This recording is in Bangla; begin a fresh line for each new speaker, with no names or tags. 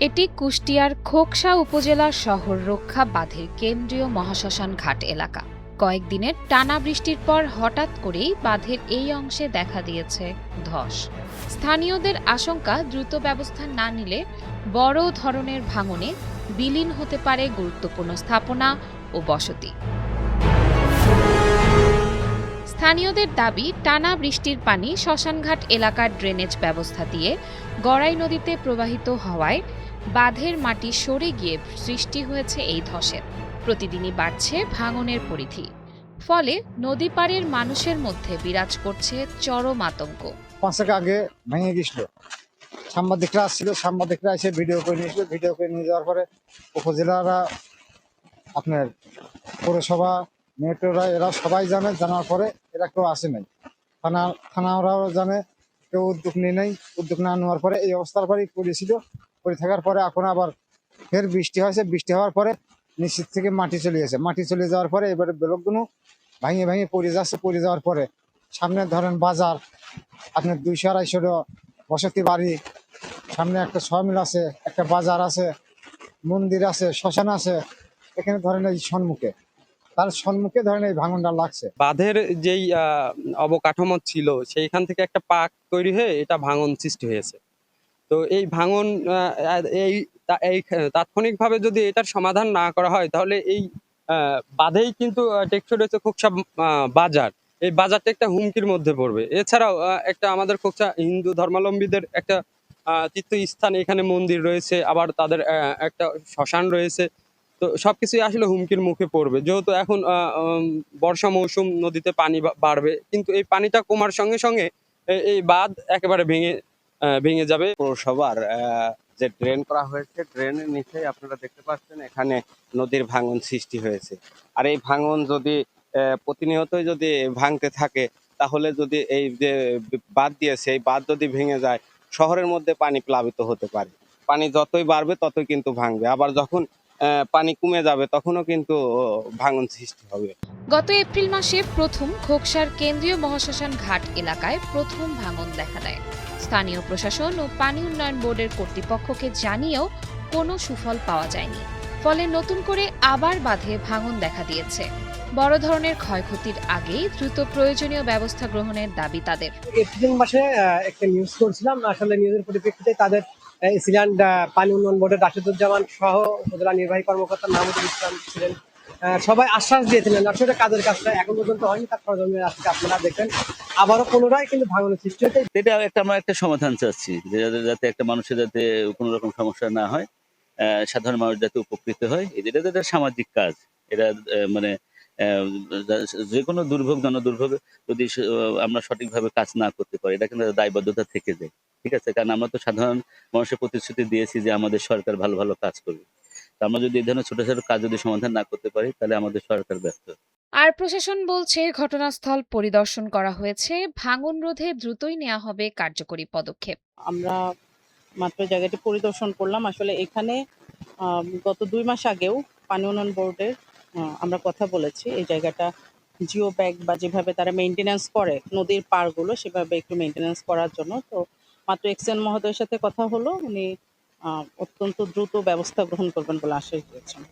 এটি কুষ্টিয়ার খোকসা উপজেলার শহর রক্ষা বাঁধের কেন্দ্রীয় মহাশ্মশান ঘাট এলাকা। কয়েকদিনের টানা বৃষ্টির পর হঠাৎ করেই বাঁধের এই অংশে দেখা দিয়েছে ধস। স্থানীয়দের আশঙ্কা, দ্রুত ব্যবস্থা না নিলে বড় ধরনের ভাঙনে বিলীন হতে পারে গুরুত্বপূর্ণ স্থাপনা ও বসতি। স্থানীয়দের দাবি, টানা বৃষ্টির পানি শ্মশানঘাট এলাকার ড্রেনেজ ব্যবস্থা দিয়ে গড়াই নদীতে প্রবাহিত হওয়ায় বাঁধের মাটি সরে গিয়ে সৃষ্টি হয়েছে এই ধসের। প্রতিদিনই বাড়ছে ভাঙনের পরিধি, ফলে নদী পাড়ের মানুষের মধ্যে বিরাজ করছে চরম আতঙ্ক।
5 আগে ভেঙে গেছিল, সাংবাদিকরা আসছিল, সাংবাদিকরা এসে ভিডিও করে নিয়েছিল। ভিডিও করে নিয়ে যাওয়ার পরে উপজেলারা, আপনার পৌরসভা, মেট্রোরা, এরা সবাই জানে। জানার পরে এরা কেউ আসে নাই। থানারাও জানে, কেউ উদ্যোগ নিয়ে নেই। উদ্যোগ না নেওয়ার পরে এই অবস্থার পরেই পড়েছিল। পড়ে থাকার পরে এখন আবার ফের বৃষ্টি হয়েছে। বৃষ্টি হওয়ার পরে নিচের থেকে মাটি চলে গেছে। মাটি চলে যাওয়ার পরে এবারে ব্লকগুলো ভাঙে ভাঙে পড়ে যাচ্ছে। পড়ে যাওয়ার পরে সামনে ধরেন বাজার, আপনার 200-250 বসতি বাড়ি, সামনে একটা সমিল আছে, একটা বাজার আছে, মন্দির আছে, শ্মশান আছে। এখানে ধরেন এই তার সম্মুখে ধরেন এই ভাঙনটা লাগছে।
বাঁধের যেই অবকাঠামো ছিল সেইখান থেকে একটা পাক তৈরি হয়ে এটা ভাঙন সৃষ্টি হয়েছে। তো এই ভাঙন এই তাৎক্ষণিকভাবে যদি এটার সমাধান না করা হয়, তাহলে এই বাঁধেই কিন্তু টেকসই রয়েছে খোকসা বাজার। এই বাজারটা একটা হুমকির মধ্যে পড়বে। এছাড়াও একটা আমাদের খোকসা হিন্দু ধর্মাবলম্বীদের একটা তীর্থস্থান, এখানে মন্দির রয়েছে, আবার তাদের একটা শ্মশান রয়েছে। তো সবকিছুই আসলে হুমকির মুখে পড়বে, যেহেতু এখন বর্ষা মৌসুম, নদীতে পানি বাড়বে, কিন্তু এই পানিটা কমার সঙ্গে সঙ্গে এই বাঁধ একেবারে ভেঙে যাবে।
পৌরসভার যে ড্রেন করা হয়েছে, ড্রেনের নিচে আপনারা দেখতে পাচ্ছেন এখানে নদীর ভাঙন সৃষ্টি হয়েছে। আর এই ভাঙন যদি প্রতিনিয়তই যদি ভাঙতে থাকে, তাহলে যদি এই যে বাঁধ দিয়েছে, এই বাঁধ যদি ভেঙে যায়, শহরের মধ্যে পানি প্লাবিত হতে পারে। পানি যতই বাড়বে ততই কিন্তু ভাঙবে। আবার যখন পানি কমে যাবে, তখনও কিন্তু ভাঙন সৃষ্টি হবে।
গত এপ্রিল মাসে প্রথম খোকসার কেন্দ্রীয় মহাশ্মশান ঘাট এলাকায় প্রথম ভাঙন দেখা দেয়। স্থানীয় প্রশাসন ও পানি উন্নয়ন বোর্ডের কর্তৃপক্ষকে জানিয়েও কোনো সুফল পাওয়া যায়নি। ফলে নতুন করে আবার বাঁধে ভাঙন দেখা দিয়েছে। বড় ধরনের ক্ষয়ক্ষতির আগেই দ্রুত প্রয়োজনীয় ব্যবস্থা গ্রহণের দাবি তাদের।
এপ্রিল মাসে একটা নিউজ করছিলাম, আসলে নিউজের পরিপ্রেক্ষিতে তাদের সিল্যান্ড পানি উন্নয়ন বোর্ডের রাশেদুজ্জামান সহ উপজেলা নির্বাহী কর্মকর্তা মাহমুদুল ইসলাম ছিলেন। সবাই আশ্বাস দিয়েছিলেন আসলে কাজের কাজটা এখন পর্যন্ত হয়নি। তার সরজমিনে আজকে আপনারা দেখেন আবারও পুনরায় কিন্তু ভাঙনের সৃষ্টি হয়েছে।
এটা আমরা একটা সমাধান চাচ্ছি, যাতে একটা মানুষের যাতে কোনো রকম সমস্যা না হয়, সাধারণ মানুষ যাতে উপকৃত হয়। এটা একটা সামাজিক কাজ। এটা মানে যে কোনো দুর্ভোগ, জনদুর্ভোগ যদি আমরা সঠিকভাবে কাজ না করতে পারি, এটা কিন্তু দায়বদ্ধতা থেকে যায়। ঠিক আছে, কারণ আমরা তো সাধারণ মানুষের প্রতিশ্রুতি দিয়েছি যে আমাদের সরকার ভালো ভালো কাজ করবে। তো আমরা যদি এই ধরনের ছোট ছোট কাজ যদি সমাধান না করতে পারি, তাহলে আমাদের সরকার ব্যর্থ।
আর প্রশাসন বলছে, ঘটনাস্থল পরিদর্শন করা হয়েছে, ভাঙন রোধে দ্রুতই নেওয়া হবে কার্যকরী পদক্ষেপ।
আমরা মাত্র জায়গাটি পরিদর্শন করলাম। আসলে এখানে গত 2 মাস আগেও পানি উন্নয়ন বোর্ডের আমরা কথা বলেছি এই জায়গাটা জিও ব্যাগ বা যেভাবে তারা মেইনটেনেন্স করে নদীর পাড়গুলো, সেভাবে একটু মেইনটেনেন্স করার জন্য। তো মাত্র এক্সএন মহোদয়ের সাথে কথা হলো, উনি অত্যন্ত দ্রুত ব্যবস্থা গ্রহণ করবেন বলে আশ্বাস দিয়েছেন।